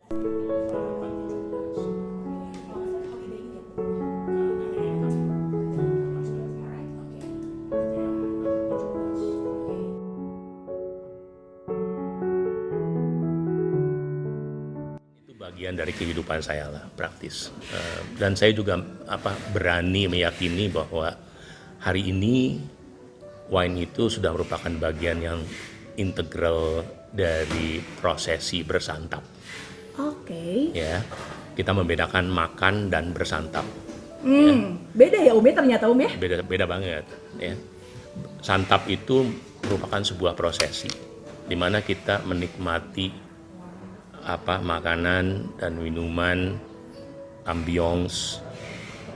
Bagian dari kehidupan saya lah, praktis. Dan saya juga berani meyakini bahwa hari ini wine itu sudah merupakan bagian yang integral dari prosesi bersantap. Oke. Ya, kita membedakan makan dan bersantap. Beda ya Om ya ternyata Om ya? Beda banget. Ya. Santap itu merupakan sebuah prosesi, di mana kita menikmati makanan dan minuman, ambience,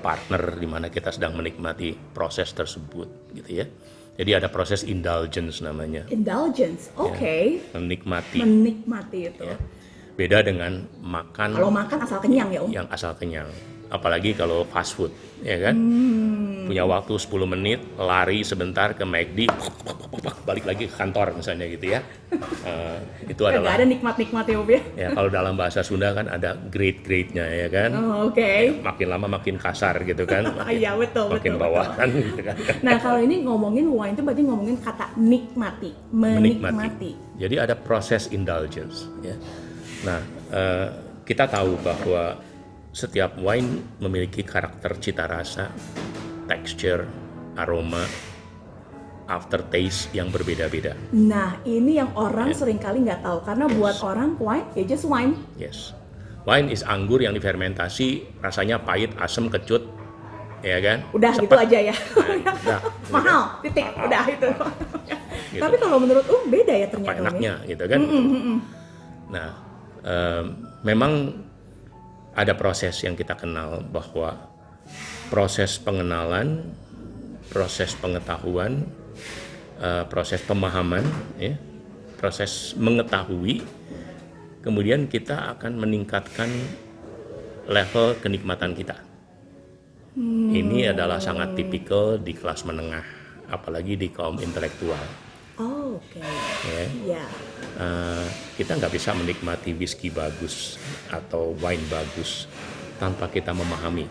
partner di mana kita sedang menikmati proses tersebut, gitu ya. Jadi ada proses indulgence namanya. Indulgence, oke. Ya, menikmati. Menikmati itu. Ya. Beda dengan makan. Kalau makan asal kenyang ya Om? Yang asal kenyang. Apalagi kalau fast food, ya kan? Punya waktu 10 menit, lari sebentar ke McD, balik lagi ke kantor misalnya gitu ya. Itu adalah. Gak ada nikmat-nikmat ya Om ya? Ya kalau dalam bahasa Sunda kan ada grade-grade-nya ya kan. Oh, oke. Ya, makin lama makin kasar gitu kan. Iya betul. Makin bawahan gitu kan. Nah kalau ini ngomongin wine itu berarti ngomongin kata nikmati, menikmati. Jadi ada proses indulgence ya. Nah kita tahu bahwa setiap wine memiliki karakter cita rasa, texture, aroma, aftertaste yang berbeda-beda. Nah, ini yang orang seringkali nggak tahu karena buat orang wine ya just wine. Yes. Wine is anggur yang difermentasi, rasanya pahit, asam, kecut, ya kan? Udah Sepet. gitu aja ya. Nah, udah, mahal, titik, udah itu. Gitu. Tapi kalau menurut beda ya ternyata. Apa enaknya gitu kan? Nah, memang ada proses yang kita kenal bahwa proses pengenalan, proses pengetahuan, proses pemahaman, ya, proses mengetahui, kemudian kita akan meningkatkan level kenikmatan kita. Ini adalah sangat tipikal di kelas menengah, apalagi di kaum intelektual. Oh, oke. Ya. Kita nggak bisa menikmati whisky bagus atau wine bagus tanpa kita memahami.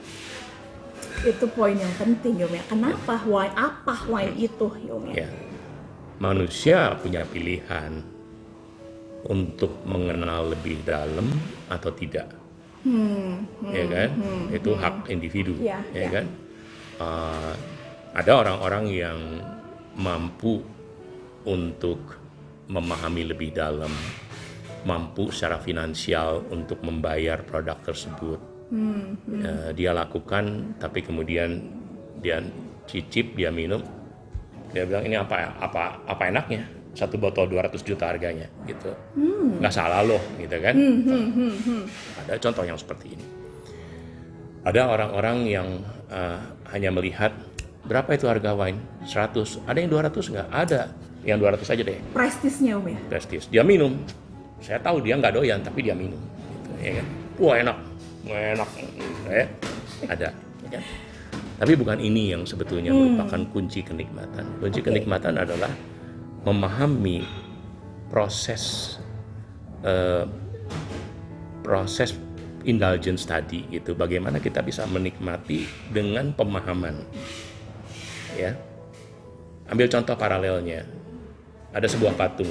Itu poin yang penting Yom ya. Kenapa wine? Apa wine itu Yom ya? Ya. Manusia punya pilihan untuk mengenal lebih dalam atau tidak, ya kan? Itu hak individu, ya kan? Ada orang-orang yang mampu untuk memahami lebih dalam, mampu secara finansial untuk membayar produk tersebut. Dia lakukan, tapi kemudian dia cicip, dia minum, dia bilang ini apa enaknya, satu botol 200 juta harganya gitu. Nggak salah loh gitu kan. Ada contoh yang seperti ini. Ada orang-orang yang hanya melihat berapa itu harga wine, 100, ada yang 200 nggak? Ada yang 200 aja deh. Prestisnya Om ya? Prestis, dia minum, saya tahu dia nggak doyan tapi dia minum gitu, ya kan? Wah enak ya. Ada ya kan? Tapi bukan ini yang sebetulnya merupakan kunci kenikmatan. Kunci kenikmatan adalah memahami proses indulgence tadi gitu. Bagaimana kita bisa menikmati dengan pemahaman. Ya. Ambil contoh paralelnya. Ada sebuah patung.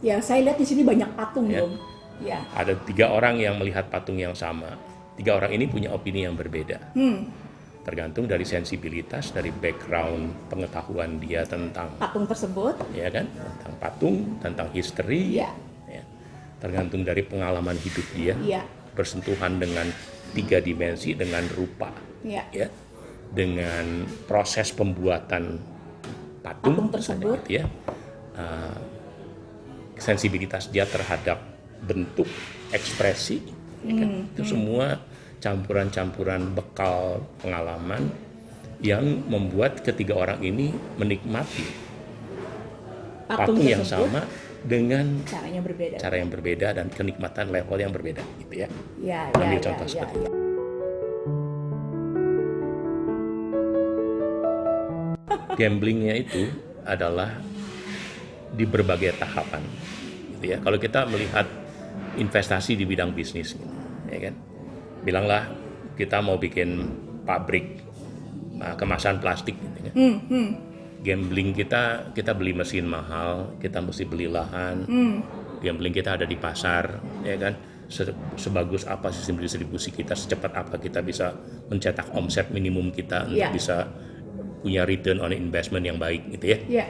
Ya, saya lihat di sini banyak patung Ya. Om. Ya. Ada 3 orang yang melihat patung yang sama. 3 orang ini punya opini yang berbeda. Tergantung dari sensibilitas, dari background pengetahuan dia tentang Patung tersebut, ya kan, tentang patung, tentang history, ya. Tergantung dari pengalaman hidup dia, bersentuhan dengan 3 dimensi, dengan rupa, ya, dengan proses pembuatan patung tersebut, gitu ya, sensibilitas dia terhadap bentuk, ekspresi, ya kan? Itu semua campuran-campuran bekal pengalaman yang membuat ketiga orang ini menikmati patung yang sama dengan cara yang berbeda dan kenikmatan level yang berbeda, gitu ya. Ambil contoh seperti itu. Gamblingnya itu adalah di berbagai tahapan, gitu ya. Kalau kita melihat investasi di bidang bisnis, gitu, ya kan? Bilanglah kita mau bikin pabrik kemasan plastik, gitu kan? Gambling kita beli mesin mahal, kita mesti beli lahan. Gambling kita ada di pasar, ya kan? Sebagus apa sistem distribusi kita, secepat apa kita bisa mencetak omset minimum kita untuk bisa punya return on investment yang baik, gitu ya.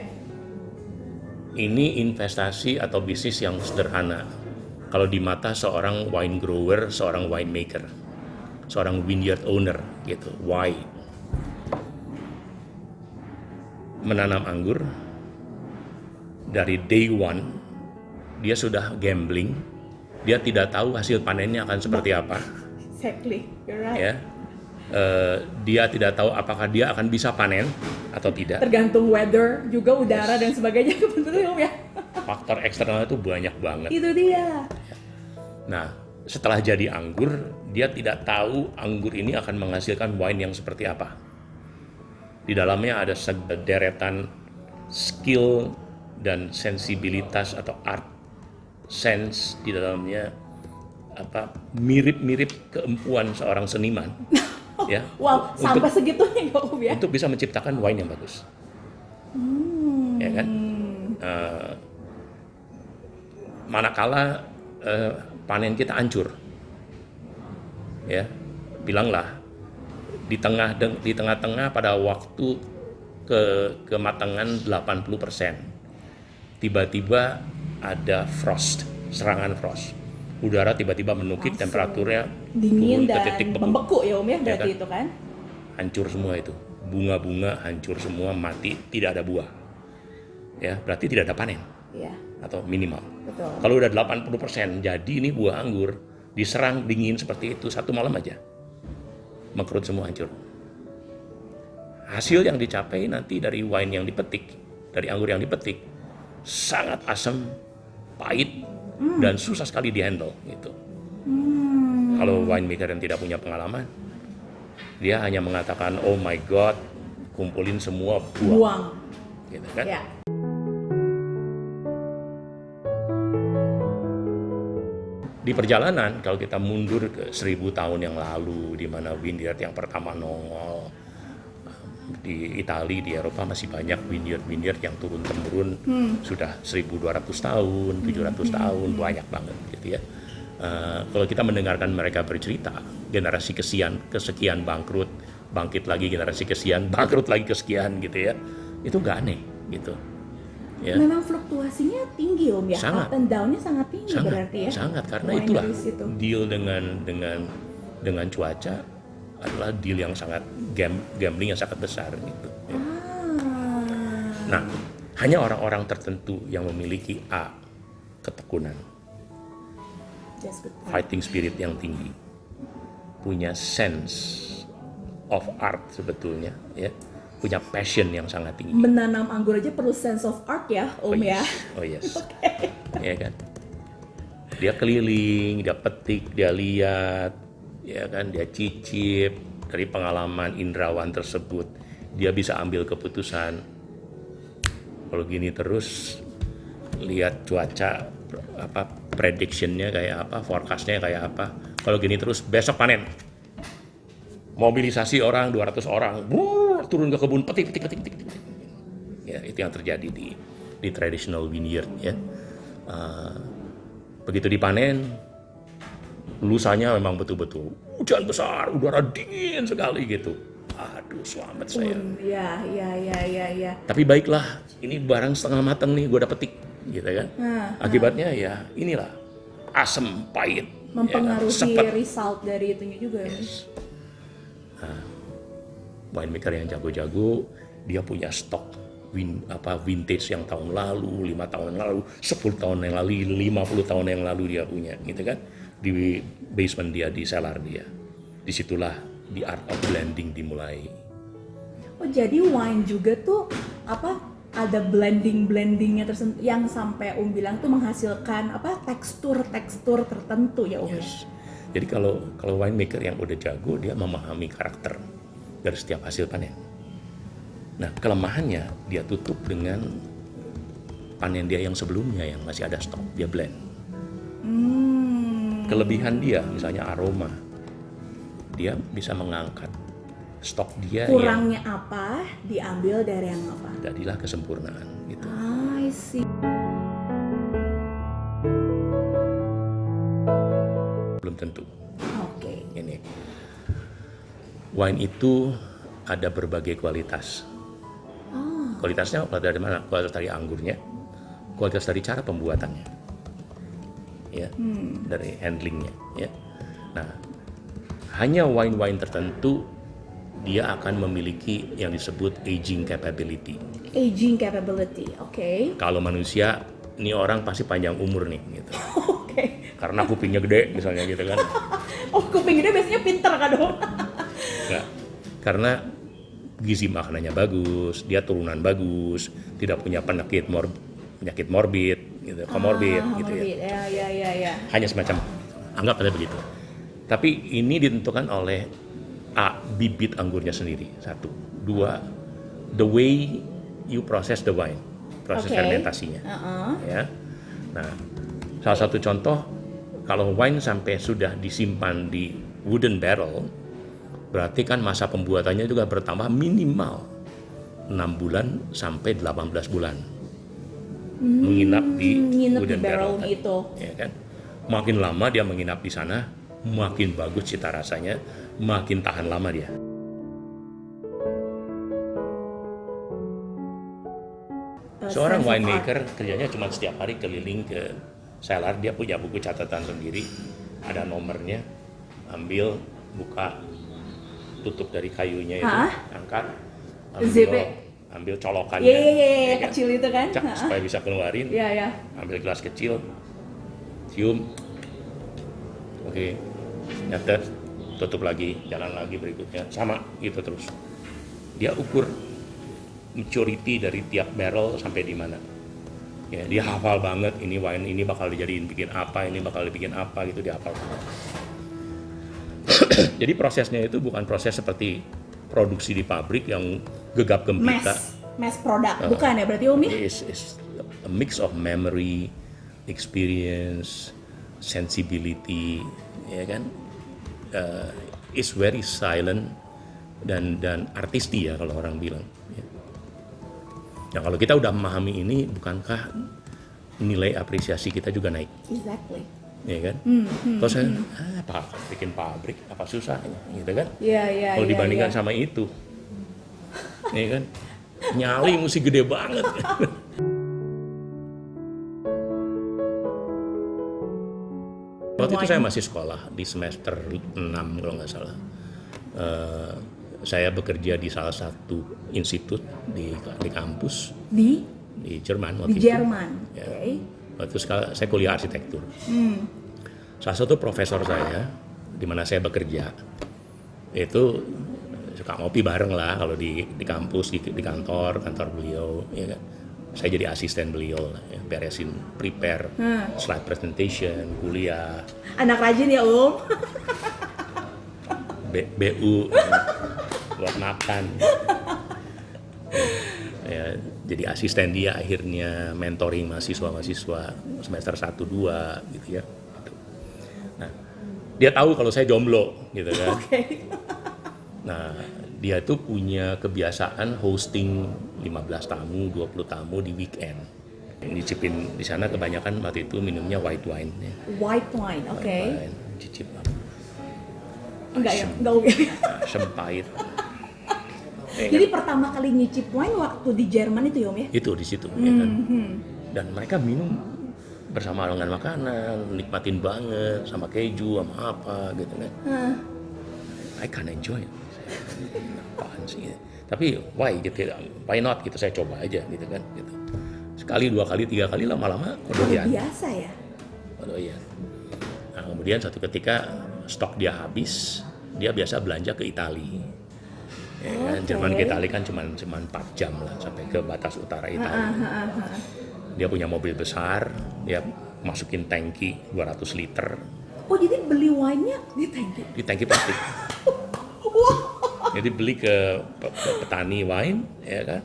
Ini investasi atau bisnis yang sederhana kalau di mata seorang wine grower, seorang winemaker, seorang vineyard owner, gitu. Why? Menanam anggur dari day one dia sudah gambling, dia tidak tahu hasil panennya akan seperti apa. Exactly, you're right. Ya, dia tidak tahu apakah dia akan bisa panen atau tidak. Tergantung weather juga, udara dan sebagainya, betul ya. Faktor eksternal itu banyak banget. Itu dia. Nah, setelah jadi anggur, dia tidak tahu anggur ini akan menghasilkan wine yang seperti apa. Di dalamnya ada sederetan skill dan sensibilitas atau art sense di dalamnya, mirip-mirip keempuan seorang seniman. Ya, wow, sampai segitunya ya Om ya. Untuk bisa menciptakan wine yang bagus. Ya kan? Manakala panen kita hancur, ya, bilanglah di tengah-tengah pada waktu kematangan 80%, tiba-tiba ada frost, serangan frost. Udara tiba-tiba menukik, temperaturnya dingin turun ke dan titik membeku ya Om ya, berarti ya kan? itu kan? Hancur semua itu, bunga-bunga hancur semua, mati, tidak ada buah. Ya, berarti tidak ada panen. Iya. Atau minimal. Betul. Kalau udah 80%, jadi ini buah anggur diserang dingin seperti itu, satu malam aja mengkerut semua, hancur. Hasil yang dicapai nanti dari wine yang dipetik, dari anggur yang dipetik, sangat asam, pahit, dan susah sekali dihandle gitu. Kalau winemaker yang tidak punya pengalaman, dia hanya mengatakan, oh my god, kumpulin semua buang. Gitu kan? Ya. Di perjalanan, kalau kita mundur ke 1000 tahun yang lalu, di mana vineyard yang pertama nongol, di Italia, di Eropa masih banyak vineyard yang turun-temurun, sudah 1200 tahun, 700 tahun, banyak banget gitu ya. Kalau kita mendengarkan mereka bercerita, generasi kesekian bangkrut, bangkit lagi generasi kesekian, bangkrut lagi kesekian gitu ya, itu nggak aneh gitu. Ya. Memang fluktuasinya tinggi Om ya, sangat. Up and down-nya sangat tinggi berarti ya. Sangat, karena itulah deal dengan cuaca adalah deal yang sangat gambling yang sangat besar gitu. Ya. Nah, hanya orang-orang tertentu yang memiliki ketekunan, fighting spirit yang tinggi, punya sense of art sebetulnya, ya, punya passion yang sangat tinggi. Menanam anggur aja perlu sense of art ya, Om ya. Oh yes. Okay. Ya kan. Dia keliling, dia petik, dia lihat, ya kan, dia cicip, dari pengalaman indrawan tersebut dia bisa ambil keputusan. Kalau gini terus, lihat cuaca, prediction-nya kayak apa, forecast-nya kayak apa. Kalau gini terus besok panen. Mobilisasi orang 200 orang, turun ke kebun, petik. Ya, itu yang terjadi di traditional vineyard ya. Begitu dipanen, lusanya memang betul-betul hujan besar, udara dingin sekali gitu. Aduh, selamat saya. Ya. Tapi baiklah, ini barang setengah matang nih, gue dapet petik, gitu kan. Akibatnya ya inilah, asam, pahit. Mempengaruhi ya, result dari itunya juga. Yes. Winemaker yang jago-jago, dia punya stok vintage yang tahun lalu, 5 tahun yang lalu, 10 tahun yang lalu, 50 tahun yang lalu dia punya, gitu kan. Di basement dia, di cellar dia. Disitulah the art of blending dimulai. Oh, jadi wine juga tuh ada blendingnya tertentu yang sampai bilang tuh menghasilkan tekstur tertentu ya Om. Yes. Jadi kalau winemaker yang udah jago, dia memahami karakter dari setiap hasil panen. Nah, kelemahannya dia tutup dengan panen dia yang sebelumnya yang masih ada stok, dia blend. Kelebihan dia, misalnya aroma, dia bisa mengangkat stok dia Kurangnya apa diambil dari yang apa? jadilah kesempurnaan gitu. I see. Belum tentu. Oke. Ini wine itu ada berbagai kualitas. Kualitasnya dari mana? Kualitas dari anggurnya, kualitas dari cara pembuatannya, ya, dari handlingnya, ya. Nah, hanya wine-wine tertentu dia akan memiliki yang disebut aging capability. Aging capability, oke. Kalau manusia, ini orang pasti panjang umur nih, gitu. Oke. Karena kupingnya gede, misalnya gitu kan. Oh, kuping gede biasanya pinter kan dong? Nggak, karena gizi makanannya bagus, dia turunan bagus, tidak punya penyakit morbid, gitu, komorbid, gitu ya. Ya. Hanya semacam, anggap aja begitu. Tapi ini ditentukan oleh bibit anggurnya sendiri, satu. Dua, the way you process the wine, proses Oke. fermentasinya. Ya. Nah, salah satu contoh, kalau wine sampai sudah disimpan di wooden barrel, berarti kan masa pembuatannya juga bertambah minimal 6 bulan sampai 18 bulan. Menginap di wooden barrel kan. itu. Ya kan? Makin lama dia menginap di sana, makin bagus cita rasanya, makin tahan lama dia. Seorang winemaker kerjanya cuma setiap hari keliling ke cellar, dia punya buku catatan sendiri, ada nomornya, ambil, buka, tutup dari kayunya itu, angkat, ambil colokannya, Iya, kecil itu kan? supaya bisa keluarin, Iya. ambil gelas kecil, cium, oke, nyatet, tutup lagi, jalan lagi berikutnya, sama gitu terus. Dia ukur maturity dari tiap barrel sampai di mana. Ya, dia hafal banget ini wine ini bakal dijadiin bikin apa, ini bakal dibikin apa gitu, dia hafal banget. Jadi prosesnya itu bukan proses seperti produksi di pabrik yang gegap gempita. Mass product, bukan ya berarti Om ya? Is a mix of memory, experience, sensibility, ya kan? Is very silent dan artistik ya kalau orang bilang. Ya. Nah, kalau kita udah memahami ini, bukankah nilai apresiasi kita juga naik? Exactly. Ya kan? Kalau saya, apa bikin pabrik, apa susahnya, gitu kan? Iya. Kalau dibandingkan sama itu, ya kan? Nyali mesti gede banget. Waktu itu saya masih sekolah di semester 6 kalau nggak salah. Saya bekerja di salah satu institut di kampus di Jerman waktu itu. Jerman. Ya. Okay. Waktu itu saya kuliah arsitektur. Salah satu profesor saya di mana saya bekerja itu suka ngopi bareng lah kalau di kampus, di kantor beliau, ya kan. Saya jadi asisten beliau lah, ya, beresin prepare slide presentation, kuliah. Anak rajin ya Om. BU buat makan. Ya, jadi asisten dia akhirnya mentoring mahasiswa semester 1-2 gitu ya. Nah, dia tahu kalau saya jomblo gitu kan. Oke. Nah, dia tuh punya kebiasaan hosting 15 tamu, 20 tamu di weekend. Nyicipin di sana kebanyakan waktu itu minumnya white wine ya. White wine, oke. White wine, cicip Enggak ya, enggak Om. asam pahit. Jadi pertama kali nyicip wine waktu di Jerman itu ya Om ya? Itu di situ ya kan. Dan mereka minum bersama dengan makanan, nikmatin banget sama keju sama apa gitu kan. I can enjoy it. Apaan sih? Tapi why gitu? Why not gitu, saya coba aja gitu kan gitu. Sekali, 2 kali, 3 kali, lama-lama doyan. Biasa ya. Doyan. Nah, kemudian suatu ketika stok dia habis, dia biasa belanja ke Italia. Ya kan, Jerman ke Italia kan cuma 4 jam lah sampai ke batas utara Italia. Dia punya mobil besar, dia masukin tangki 200 liter. Oh, jadi beli wine-nya di tangki? Di tangki plastik. Jadi beli ke petani wine, ya kan,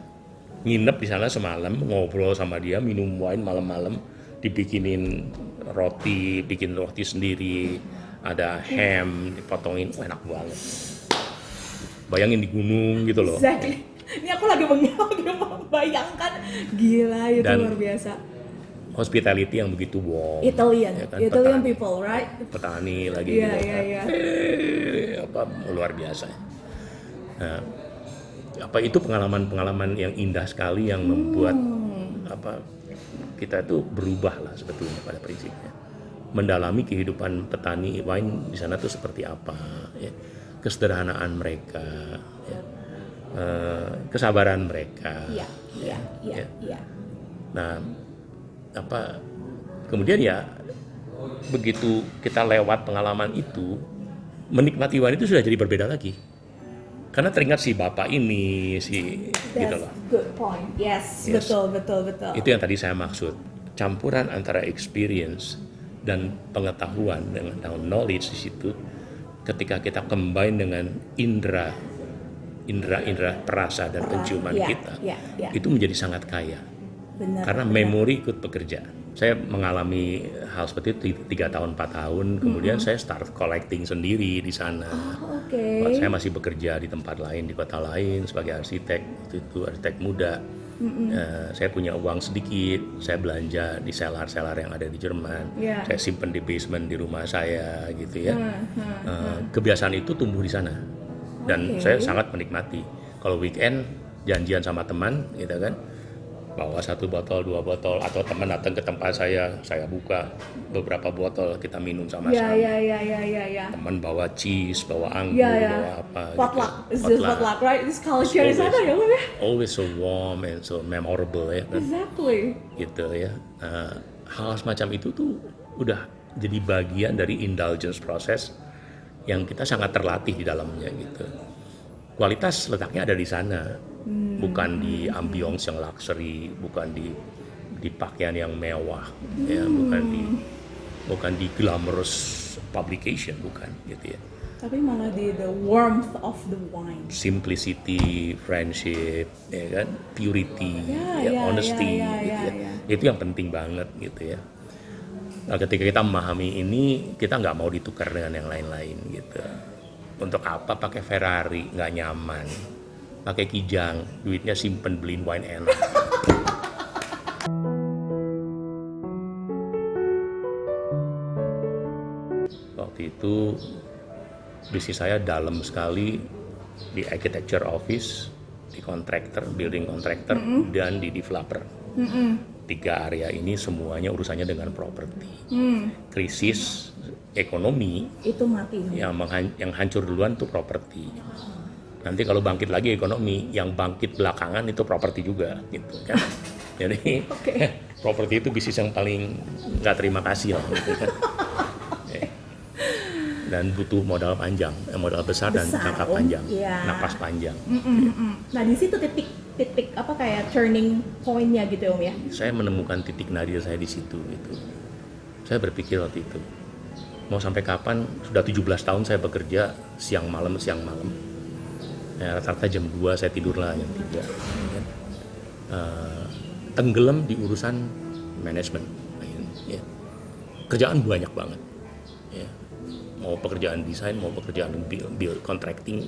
nginep di sana semalam, ngobrol sama dia, minum wine malam-malam, dibikinin roti, bikin roti sendiri, ada ham dipotongin, enak banget. Bayangin di gunung gitu loh. Exactly. Ini aku lagi membayangkan, gila itu Dan luar biasa. Hospitality yang begitu warm. Italian, ya kan? Italian Petani- people, right? Petani lagi Iya, gitu iya, kan. iya. Apa luar biasa. Nah, apa itu pengalaman-pengalaman yang indah sekali yang membuat apa kita itu berubah lah sebetulnya pada prinsipnya. Mendalami kehidupan petani wine di sana tuh seperti apa, ya. Kesederhanaan mereka, ya. Kesabaran mereka. Iya, iya, iya, Ya. iya. Nah, apa kemudian ya begitu kita lewat pengalaman itu, menikmati wine itu sudah jadi berbeda lagi. Karena teringat si bapak ini, si gitu That's loh. good point. Yes, Yes. betul, betul, betul. Itu yang tadi saya maksud. Campuran antara experience dan pengetahuan dengan knowledge di situ, ketika kita combine dengan indera perasa dan penciuman Iya, kita, iya, iya. itu menjadi sangat kaya. Benar. Karena benar. memori ikut bekerja. Saya mengalami hal seperti itu 3 tahun 4 tahun, kemudian saya start collecting sendiri di sana. Oh, oke. Saya masih bekerja di tempat lain, di kota lain sebagai arsitek, waktu itu arsitek muda. Saya punya uang sedikit, saya belanja di selar-selar yang ada di Jerman. Yeah. Saya simpen di basement di rumah saya gitu ya. Kebiasaan itu tumbuh di sana. Dan Oke. saya sangat menikmati. Kalau weekend janjian sama teman gitu kan, bawa 1 botol, 2 botol, atau teman datang ke tempat saya buka beberapa botol, kita minum sama-sama. Ya. Teman bawa cheese, bawa anggur, Ya. bawa apa Potluck. gitu. It's just potluck, right? This culture di sana ya, Om ya? Always so warm and so memorable ya kan, Exactly. gitu ya. Hal semacam itu tuh udah jadi bagian dari indulgence proses yang kita sangat terlatih di dalamnya gitu. Kualitas letaknya ada di sana, bukan di ambience yang luxury, bukan di pakaian yang mewah, ya, bukan di glamorous publication, bukan gitu ya. Tapi malah di the warmth of the wine. Simplicity, friendship, ya kan, purity, Ya, honesty, ya, gitu ya. ya. Itu yang penting banget gitu ya. Nah, ketika kita memahami ini, kita nggak mau ditukar dengan yang lain-lain gitu. Untuk apa pakai Ferrari, nggak nyaman. Pakai Kijang, duitnya simpen beliin wine enak. Waktu itu bisnis saya dalam sekali di architecture office, di contractor, building contractor, dan di developer. 3 area ini semuanya urusannya dengan properti. Krisis ekonomi Itu mati. yang hancur duluan tuh properti. Nanti kalau bangkit lagi ekonomi, yang bangkit belakangan itu properti juga, gitu kan. Jadi Oke. properti itu bisnis yang paling nggak terima kasih lah, gitu kan. Dan butuh modal panjang, modal besar dan Besar, jangka Om. panjang, Iya. napas panjang. Nah di situ titik apa kayak turning point-nya gitu ya, Om ya? Saya menemukan titik nadir saya di situ gitu. Saya berpikir waktu itu, mau sampai kapan? Sudah 17 tahun saya bekerja siang malam. Ya, rata-rata jam 2 saya tidur lah, jam 3. Ya. Tenggelam di urusan manajemen. Ya. Kerjaan banyak banget. Ya. Mau pekerjaan desain, mau pekerjaan build contracting,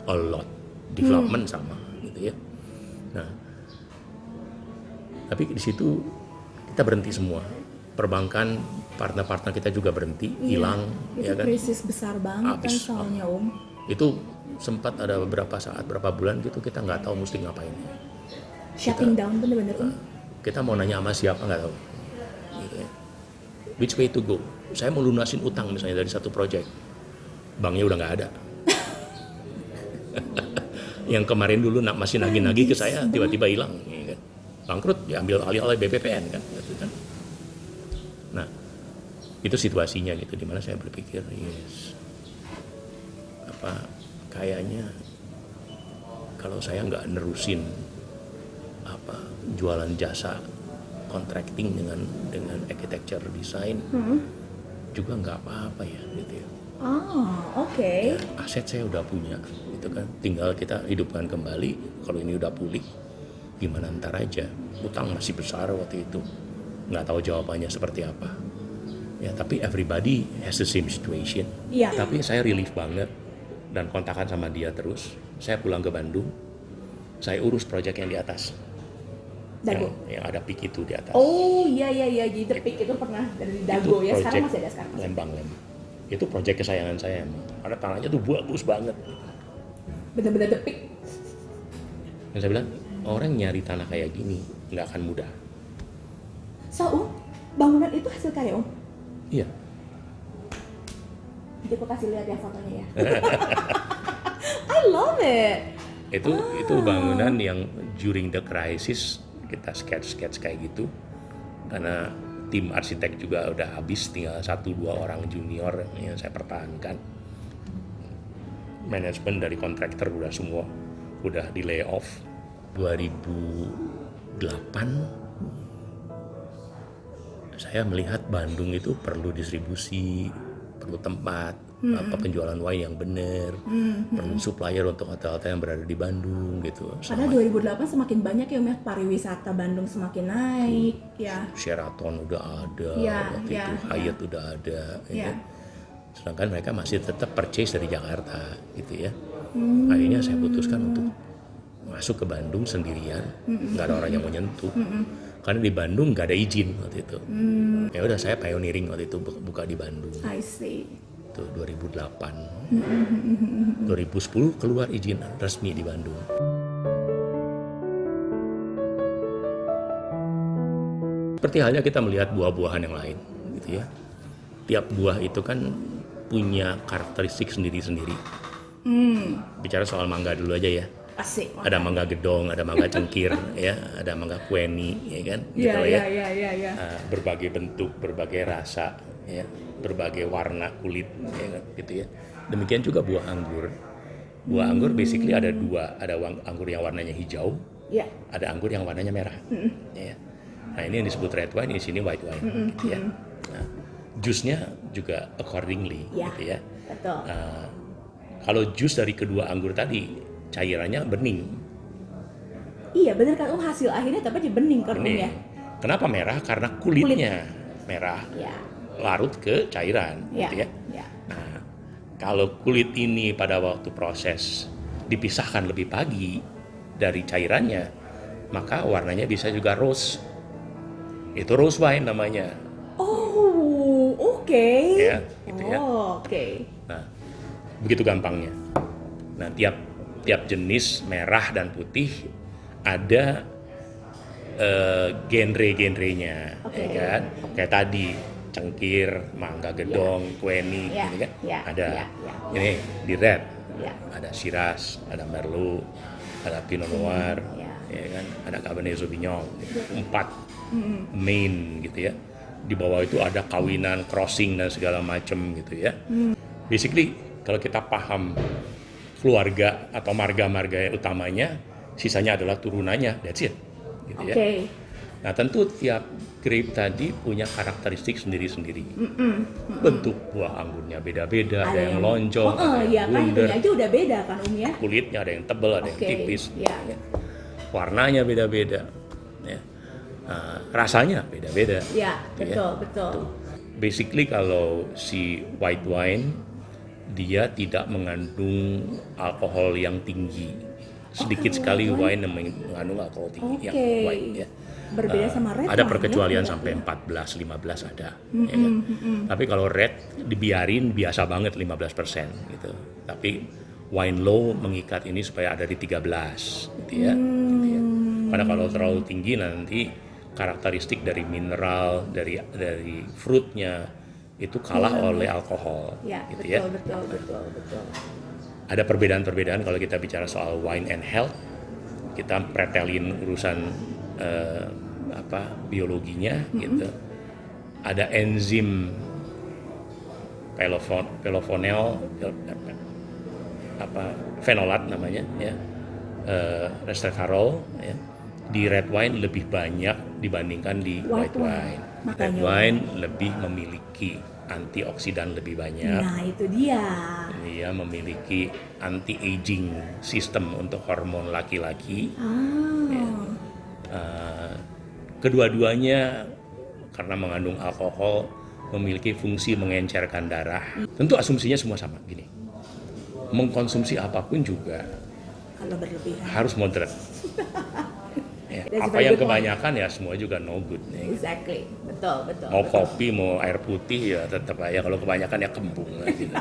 a lot. Development sama gitu ya. Nah, tapi di situ kita berhenti semua. Perbankan, partner-partner kita juga berhenti, hilang, Itu ya kan? krisis besar banget kan Habis. soalnya, Om. Itu sempat ada beberapa saat, berapa bulan gitu kita nggak tahu mesti ngapain. Shutting down bener-bener, Om. Kita mau nanya sama siapa nggak tahu. Gitu ya. Which way to go? Saya mau lunasin utang misalnya dari satu project, banknya udah nggak ada. Yang kemarin dulu masih nagih-nagih ke saya tiba-tiba hilang, ya kan? Bangkrut, diambil alih oleh BPPN kan, gitu kan. Nah, itu situasinya gitu, dimana saya berpikir, yes, kayaknya kalau saya nggak nerusin jualan jasa contracting dengan architecture design, juga nggak apa-apa ya gitu ya. Oke. Ya, aset saya udah punya gitu kan, tinggal kita hidupkan kembali. Kalau ini udah pulih gimana ntar aja. Utang masih besar waktu itu, nggak tahu jawabannya seperti apa. Ya, tapi everybody has the same situation. Iya. Tapi saya relief banget dan kontakan sama dia terus. Saya pulang ke Bandung, saya urus proyek yang di atas. Dago. Yang ada PIK itu di atas. Oh iya, jadi The Peak itu pernah dari Dago ya, sekarang project masih ada sekarang. Lembang. Itu proyek kesayangan saya emang. Karena tanahnya tuh bagus banget. Bener-bener The Peak. Dan saya bilang, orang nyari tanah kayak gini nggak akan mudah. So, bangunan itu hasil karya Om? Iya. Jadi aku kasih lihat ya fotonya ya. I love it. Itu bangunan yang during the crisis kita sketch kayak gitu, karena tim arsitek juga udah habis, tinggal 1-2 orang junior yang saya pertahankan. Manajemen dari kontraktor udah semua udah di layoff. 2008 saya melihat Bandung itu perlu distribusi, perlu tempat penjualan wine yang benar, perlu supplier untuk hotel-hotel yang berada di Bandung gitu. Karena 2008 semakin banyak ya Om ya, pariwisata Bandung semakin naik ya. Sheraton udah ada, waktu itu Hyatt udah ada, ya. Sedangkan mereka masih tetap purchase dari Jakarta gitu ya. Akhirnya saya putuskan untuk masuk ke Bandung sendirian, nggak ada orang yang mau nyentuh. Karena di Bandung nggak ada izin waktu itu. Ya udah, saya pioneering waktu itu buka di Bandung. I see. Itu 2008. 2010 keluar izin resmi di Bandung. Seperti halnya kita melihat buah-buahan yang lain gitu ya. Tiap buah itu kan punya karakteristik sendiri-sendiri. Bicara soal mangga dulu aja ya. Asik. Ada mangga gedong, ada mangga cengkir, ya, ada mangga kueni, ya kan? Gitu Iya. Berbagai bentuk, berbagai rasa, ya, berbagai warna kulit, ya kan? Gitu ya. Demikian juga buah anggur. Buah anggur basically ada dua, ada anggur yang warnanya hijau, ada anggur yang warnanya merah. Ya. Nah, ini yang disebut red wine, di sini white wine, gitu ya. Nah, jusnya juga accordingly, gitu ya. Betul. Kalau jus dari kedua anggur tadi, cairannya bening. Iya benar kan, hasil akhirnya tapi aja bening kan Om ya. Kenapa merah? Karena kulitnya merah, larut ke cairan, gitu ya. Nah, kalau kulit ini pada waktu proses dipisahkan lebih pagi dari cairannya, maka warnanya bisa juga rose. Itu rose wine namanya. Oh, oke. Ya, gitu ya. Oke. Nah, begitu gampangnya. Nah, tiap jenis merah dan putih ada genre-genrenya, ya kan? Kayak tadi cengkir, mangga gedong, kueni, gitu kan? Ada. Ini di red, ada Shiraz, ada Merlot, ada Pinot Noir, ya kan? Ada Cabernet Sauvignon, gitu. 4 main gitu ya. Di bawah itu ada kawinan, crossing dan segala macam gitu ya. Basically kalau kita paham keluarga atau marga-marga utamanya, sisanya adalah turunannya, that's it. Gitu ya. Nah, tentu tiap grape tadi punya karakteristik sendiri-sendiri. Bentuk buah anggurnya beda-beda, ada yang lonjong, ada yang bundar. Kan aja udah beda kan Om ya. Kulitnya ada yang tebal, ada yang tipis. Warnanya beda-beda. Ya. Nah, rasanya beda-beda. Ya, betul. Basically kalau si white wine, dia tidak mengandung alkohol yang tinggi. Sedikit sekali wine yang mengandung alkohol tinggi, yang white ya. Berbeda sama red. Ada perkecualian sampai 14-15 ada. Ya kan? Tapi kalau red dibiarin biasa banget 15% gitu. Tapi wine law mengikat ini supaya ada di 13 gitu ya. Karena kalau terlalu tinggi nanti karakteristik dari mineral, dari fruitnya itu kalah oleh alkohol, gitu ya. Betul. Ada perbedaan-perbedaan kalau kita bicara soal wine and health. Kita pretelin urusan biologinya, gitu. Ada enzim pelofonel, fenolat namanya, ya, resveratrol, ya. Di red wine lebih banyak dibandingkan di white wine. Red wine lebih memiliki antioksidan lebih banyak. Nah, itu dia. Dia memiliki anti-aging sistem untuk hormon laki-laki. Ya. Kedua-duanya karena mengandung alkohol memiliki fungsi mengencerkan darah. Tentu asumsinya semua sama gini. Mengkonsumsi apapun juga Kalau berlebihan. harus moderate. Ya, That's apa very yang good point. kebanyakan ya semua juga no good. Ya. Exactly, betul. Mau kopi, mau air putih ya tetap aja kalau kebanyakan ya kembung lah, gitu.